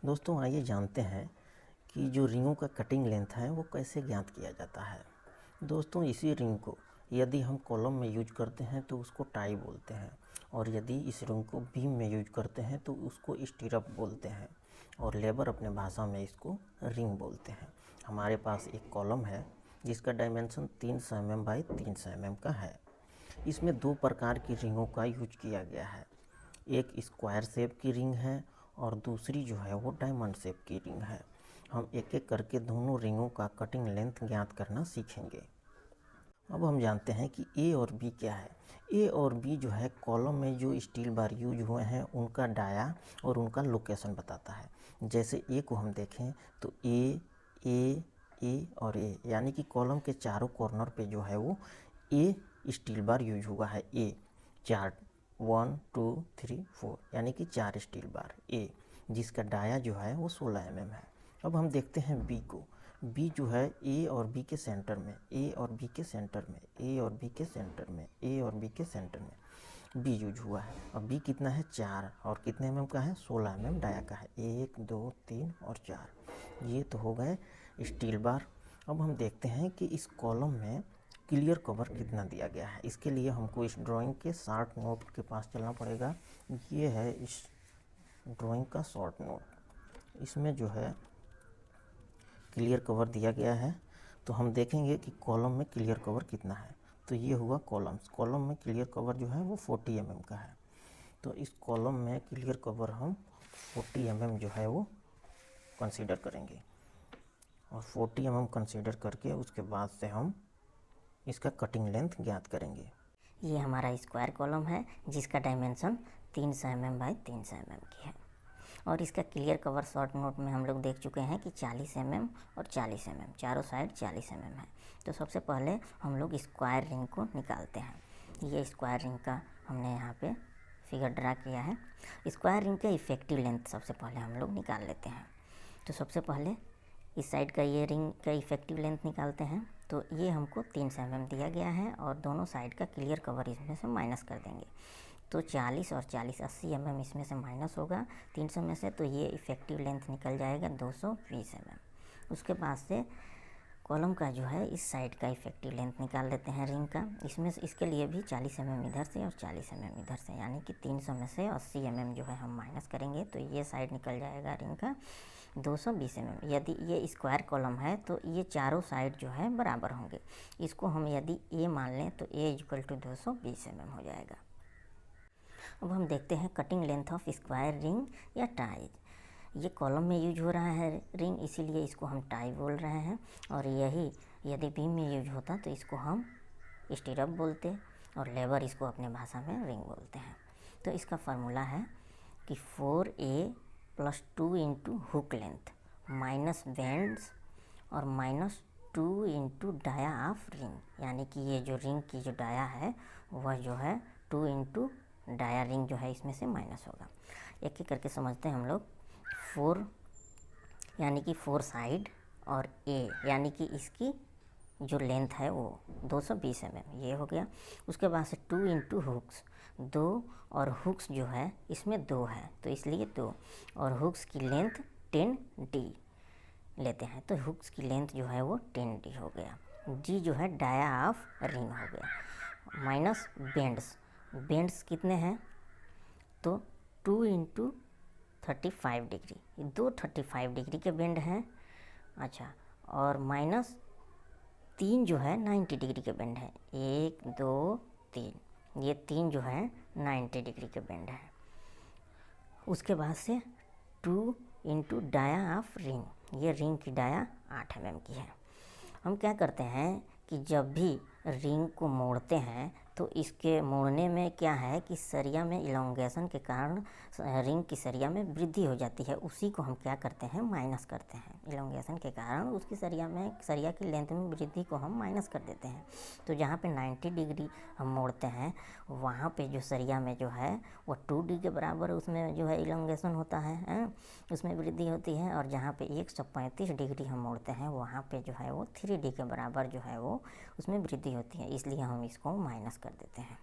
दोस्तों आइए जानते हैं कि जो रिंगों का कटिंग लेंथ है वो कैसे ज्ञात किया जाता है। दोस्तों इसी रिंग को यदि हम कॉलम में यूज करते हैं तो उसको टाई बोलते हैं, और यदि इस रिंग को बीम में यूज करते हैं तो उसको स्टीरअप बोलते हैं, और लेबर अपने भाषा में इसको रिंग बोलते हैं। हमारे पास एक कॉलम है जिसका डायमेंशन 300 mm बाई 300 mm का है। इसमें दो प्रकार की रिंगों का यूज किया गया है। एक स्क्वायर शेप की रिंग है और दूसरी जो है वो डायमंड शेप की रिंग है। हम एक एक करके दोनों रिंगों का कटिंग लेंथ ज्ञात करना सीखेंगे। अब हम जानते हैं कि ए और बी क्या है। ए और बी जो है कॉलम में जो स्टील बार यूज हुए हैं उनका डाया और उनका लोकेशन बताता है। जैसे ए को हम देखें तो ए और ए, यानी कि कॉलम के चारों कॉर्नर पे जो है वो ए स्टील बार यूज हुआ है। ए चार 1 2 3 4 यानी कि 4 स्टील बार ए, जिसका डाया जो है वो 16 mm है। अब हम देखते हैं बी को। बी जो है ए और बी के सेंटर में, ए और बी के सेंटर में, ए और बी के सेंटर में, ए और बी के सेंटर में बी यूज हुआ है। अब बी कितना है 4, और कितने mm का है 16 mm डाया का है। 1 2 3 और 4, ये तो हो गए स्टील बार। अब हम देखते हैं कि इस कॉलम में क्लियर कवर कितना दिया गया है। इसके लिए हमको इस ड्राइंग के शॉर्ट नोट के पास चलना पड़ेगा। ये है इस ड्राइंग का शॉर्ट नोट। इसमें जो है क्लियर कवर दिया गया है, तो हम देखेंगे कि कॉलम में क्लियर कवर कितना है। तो ये हुआ कॉलम्स। कॉलम में क्लियर कवर जो है वो 40 mm का है। तो इस कॉलम में क्लियर कवर हम 40 mm जो है वो कंसीडर करेंगे, और 40 mm कंसीडर करके उसके बाद से हम इसका कटिंग लेंथ ज्ञात करेंगे। ये हमारा स्क्वायर कॉलम है जिसका डायमेंशन 300 mm बाई 300 mm की है, और इसका क्लियर कवर शॉर्ट नोट में हम लोग देख चुके हैं कि 40 mm और 40 mm, चारों साइड 40 mm है। तो सबसे पहले हम लोग स्क्वायर रिंग को निकालते हैं। ये स्क्वायर रिंग का हमने यहाँ पे फिगर ड्रा किया है। स्क्वायर रिंग का इफेक्टिव लेंथ सबसे पहले हम लोग निकाल लेते हैं। तो सबसे पहले इस साइड का ये रिंग का इफेक्टिव लेंथ निकालते हैं। तो ये हमको 300 mm दिया गया है, और दोनों साइड का क्लियर कवर इसमें से माइनस कर देंगे। तो 40 और 40 80 mm इसमें से माइनस होगा 300 में से, तो ये इफेक्टिव लेंथ निकल जाएगा 220 mm। उसके बाद से कॉलम का जो है इस साइड का इफेक्टिव लेंथ निकाल लेते हैं रिंग का। इसमें से इसके लिए भी 40 mm इधर से और 40 mm इधर से, यानी कि 300 में से 80 mm जो है हम माइनस करेंगे, तो ये साइड निकल जाएगा रिंग का 220 mm। यदि ये स्क्वायर कॉलम है तो ये चारों साइड जो है बराबर होंगे। इसको हम यदि ए मान लें तो ए इक्वल टू 220 mm हो जाएगा। अब हम देखते हैं cutting length of square ring या टाई। ये कॉलम में यूज हो रहा है रिंग, इसीलिए इसको हम टाई बोल रहे हैं, और यही यदि बीम में यूज होता तो इसको हम स्टीरअप बोलते, और लेबर इसको अपने भाषा में रिंग बोलते हैं। तो इसका फार्मूला है कि 4a + 2 into hook length minus bends और minus 2 into dia of ring, यानी कि ये जो रिंग की जो डाया है वह जो है 2 इंटू डाया रिंग जो है इसमें से माइनस होगा। एक एक करके समझते हैं हम लोग। 4 यानी कि 4 साइड, और a यानी कि इसकी जो लेंथ है वो 220 mm ये हो गया। उसके बाद से 2 इंटू हुक्स, 2, और हुक्स जो है इसमें 2 है तो इसलिए 2, और हुक्स की लेंथ 10d लेते हैं, तो हुक्स की लेंथ जो है वो 10d हो गया। d जो है डाया ऑफ रिंग हो गया, माइनस बेंड्स। बेंड्स कितने हैं तो 2 इंटू 35 डिग्री, दो 35 डिग्री के बेंड हैं। अच्छा, और माइनस 3 जो है 90 डिग्री के बेंड है। 1 2 3, ये 3 जो है 90 डिग्री के बेंड है। उसके बाद से 2 इंटू डाया ऑफ रिंग, ये रिंग की डाया 8 mm की है। हम क्या करते हैं कि जब भी रिंग को मोड़ते हैं तो इसके मोड़ने में क्या है कि सरिया में इलोंगेशन के कारण रिंग की सरिया में वृद्धि हो जाती है, उसी को हम क्या करते हैं माइनस करते हैं। इलोंगेशन के कारण उसकी सरिया की लेंथ में वृद्धि को हम माइनस कर देते हैं। तो जहाँ पे 90 डिग्री हम मोड़ते हैं वहाँ पे जो सरिया में जो है वो 2d के बराबर उसमें जो है इलोंगेशन होता है, उसमें वृद्धि होती है। और जहाँ पे 135 डिग्री हम मोड़ते हैं वहाँ पे जो है वो 3d के बराबर जो है वो उसमें वृद्धि होती है, इसलिए हम इसको माइनस कर देते हैं।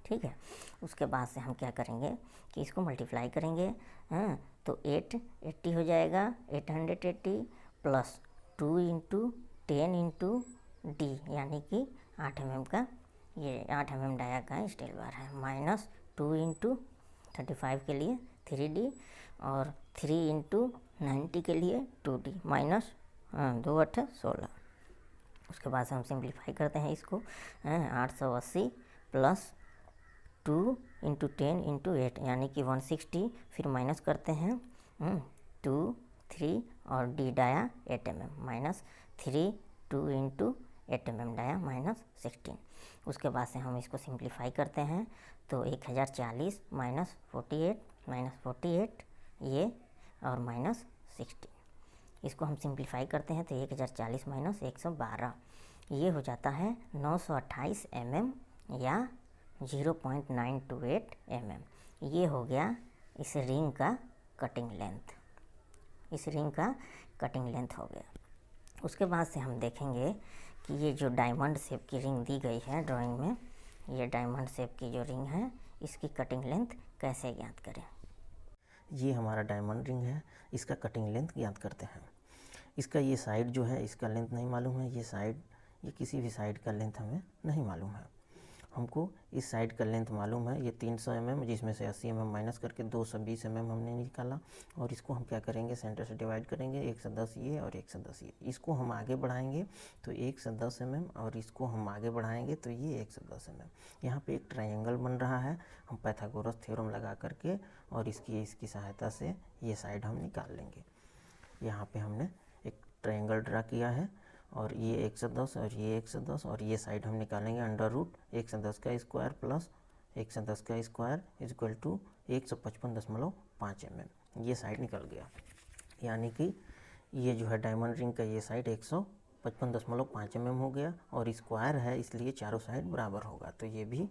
ठीक है। उसके बाद से हम क्या करेंगे कि इसको मल्टीप्लाई करेंगे, हाँ, तो 880 हो जाएगा, 880 प्लस 2 इंटू 10 इंटू डी, यानी कि 8 mm का, ये 8 mm डाया का स्टील बार है, माइनस 2 इंटू 35 के लिए 3D और 3 इंटू 90 के लिए 2D, माइनस 2 8 16। उसके बाद से हम सिंप्लीफाई करते हैं इसको, 880 प्लस 2 इंटू 10 इंटू 8 यानी कि 160, फिर माइनस करते हैं 2 3 और d dia 8 mm, minus 3 2 into 8 mm dia minus 16। उसके बाद से हम इसको सिंप्लीफाई करते हैं तो 1040 माइनस 48 ये और माइनस 16, इसको हम सिंप्लीफाई करते हैं तो 1040 माइनस 112, ये हो जाता है 928 mm या 0.928 mm। ये हो गया इस रिंग का कटिंग लेंथ, इस रिंग का कटिंग लेंथ हो गया। उसके बाद से हम देखेंगे कि ये जो डायमंड शेप की रिंग दी गई है ड्राइंग में, ये डायमंड शेप की जो रिंग है इसकी कटिंग लेंथ कैसे ज्ञात करें। ये हमारा डायमंड रिंग है, इसका कटिंग लेंथ ज्ञात करते हैं। इसका ये साइड जो है इसका लेंथ नहीं मालूम है, ये साइड, ये किसी भी साइड का लेंथ हमें नहीं मालूम है। हमको इस साइड का लेंथ मालूम है, ये 300 mm, जिसमें से 80 mm माइनस करके 220 mm हमने निकाला। और इसको हम क्या करेंगे, सेंटर से डिवाइड करेंगे, 1 से 10 ये और 1 से 10 ये। इसको हम आगे बढ़ाएंगे तो 1 से 10 mm और इसको हम आगे बढ़ाएंगे तो ये 1 से 10 mm। यहाँ पे एक ट्रायंगल बन रहा है, हम पाइथागोरस थ्योरम लगा करके और इसकी सहायता से ये साइड हम निकाल लेंगे। यहाँ पे हमने एक ट्रायंगल ड्रा किया है और ये 1 से 10 और ये 1 से 10 और ये साइड हम निकालेंगे अंडर रूट 1 से 10 का स्क्वायर प्लस 1 से 10 का square is equal to 155.5 mm। ये साइड निकल गया, यानी कि ये जो है डायमंड रिंग का ये साइड 155.5 mm हो गया और स्क्वायर है इसलिए चारों साइड बराबर होगा, तो ये भी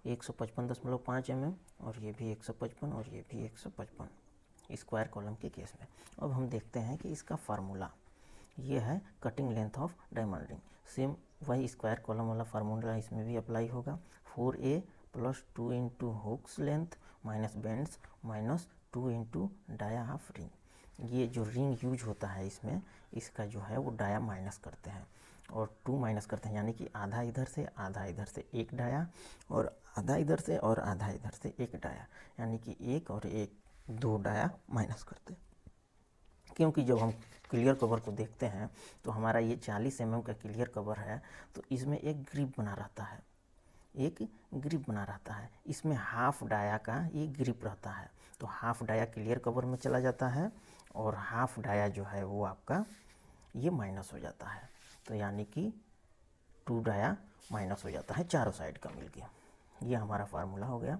155.5 mm और ये भी 155 और ये भी 155 स्क्वायर कॉलम के केस में। अब हम देखते हैं कि इसका फार्मूला, ये है cutting length of diamond ring. Same वही स्क्वायर कॉलम वाला फार्मूला इसमें भी अप्लाई होगा, 4a plus 2 into hooks length minus bends minus 2 into dia of ring. ये जो रिंग यूज होता है इसमें, इसका जो है वो डाया माइनस करते हैं और 2 माइनस करते हैं, यानी कि आधा इधर से आधा इधर से 1 डाया और आधा इधर से और आधा इधर से 1 डाया, यानी कि 1 और 1 2 डाया माइनस करते हैं। क्योंकि जब हम क्लियर कवर को देखते हैं तो हमारा ये 40 mm का क्लियर कवर है, तो इसमें एक ग्रिप बना रहता है, एक ग्रिप बना रहता है। इसमें हाफ डाया का ये ग्रिप रहता है, तो हाफ डाया क्लियर कवर में चला जाता है और हाफ डाया जो है वो आपका ये माइनस हो जाता है, तो यानी कि 2 डाया माइनस हो जाता है चारों साइड का मिल गया। ये हमारा फार्मूला हो गया।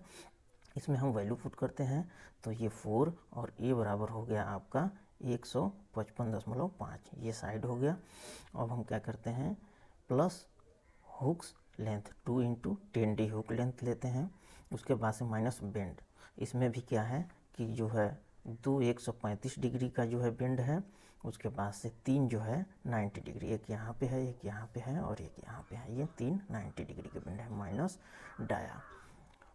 इसमें हम वैल्यू पुट करते हैं तो ये 4 और ए बराबर हो गया आपका 155.5, ये साइड हो गया। अब हम क्या करते हैं, plus hooks length 2 into 10d hook length लेते हैं। उसके बाद से माइनस बेंड, इसमें भी क्या है कि जो है 135 डिग्री का जो है बेंड है। उसके बाद से 3 जो है 90 डिग्री, एक यहाँ पे है, एक यहाँ पे है और एक यहाँ पे है, ये 3 90 डिग्री के बेंड है माइनस डाया।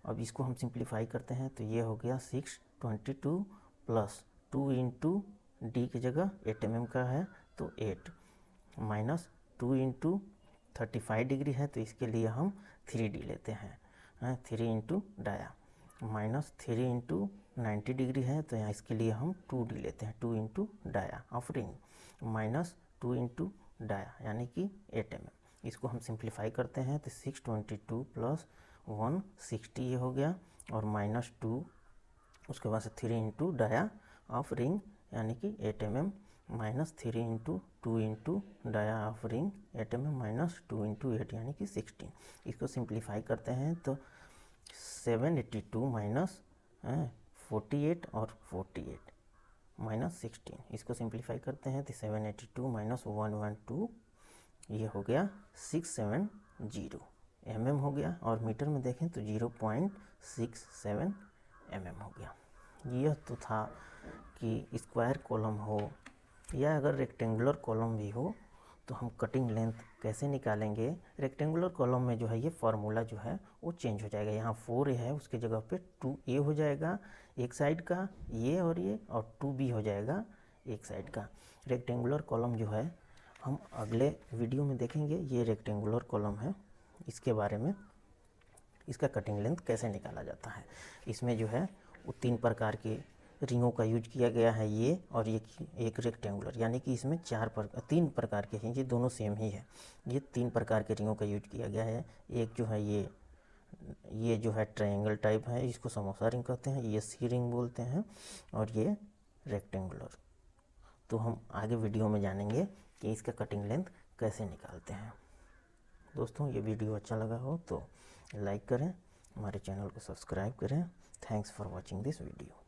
अब इसको हम सिंप्लीफाई करते हैं तो ये हो गया 622 प्लस 2 इंटू डी की जगह 8 mm का है तो 8 माइनस 2 इंटू 35 डिग्री है तो इसके लिए हम 3d लेते हैं, 3 into dia minus 3 into 90 degree है तो यहाँ इसके लिए हम 2d लेते हैं, 2 into dia of ring minus 2 into dia यानी कि 8 mm। इसको हम सिंप्लीफाई करते हैं तो 622 प्लस 160 ये हो गया और माइनस 2, उसके बाद से 3 इंटू डाया ऑफ रिंग यानी कि 8 mm minus 3 into 2 into dia of ring 8 mm minus 2 into 8 यानी कि 16। इसको सिंप्लीफाई करते हैं तो 782 माइनस 48 और 48 माइनस 16। इसको सिंप्लीफाई करते हैं तो 782 माइनस 112 ये हो गया 670 mm हो गया और मीटर में देखें तो 0.67 mm हो गया। यह तो था कि स्क्वायर कॉलम हो या अगर रेक्टेंगुलर कॉलम भी हो तो हम कटिंग लेंथ कैसे निकालेंगे, रेक्टेंगुलर कॉलम में जो है ये फार्मूला जो है वो चेंज हो जाएगा। यहाँ 4A है, उसके जगह पे 2A हो जाएगा एक साइड का, ये और 2B हो जाएगा एक साइड का। रेक्टेंगुलर कॉलम जो है हम अगले वीडियो में देखेंगे। ये रेक्टेंगुलर कॉलम है, इसके बारे में, इसका कटिंग लेंथ कैसे निकाला जाता है। इसमें जो है वो 3 प्रकार के रिंगों का यूज किया गया है, ये और ये एक रेक्टेंगुलर, यानी कि इसमें 3 प्रकार के हैं, ये दोनों सेम ही है। ये 3 प्रकार के रिंगों का यूज किया गया है। एक जो है ये जो है ट्रायंगल टाइप है, इसको समोसा रिंग कहते हैं, ये सी रिंग बोलते हैं, और ये रेक्टेंगुलर। तो हम आगे वीडियो में जानेंगे कि इसका कटिंग लेंथ कैसे निकालते हैं। दोस्तों ये वीडियो अच्छा लगा हो तो लाइक करें, हमारे चैनल को सब्सक्राइब करें। Thanks for watching this video.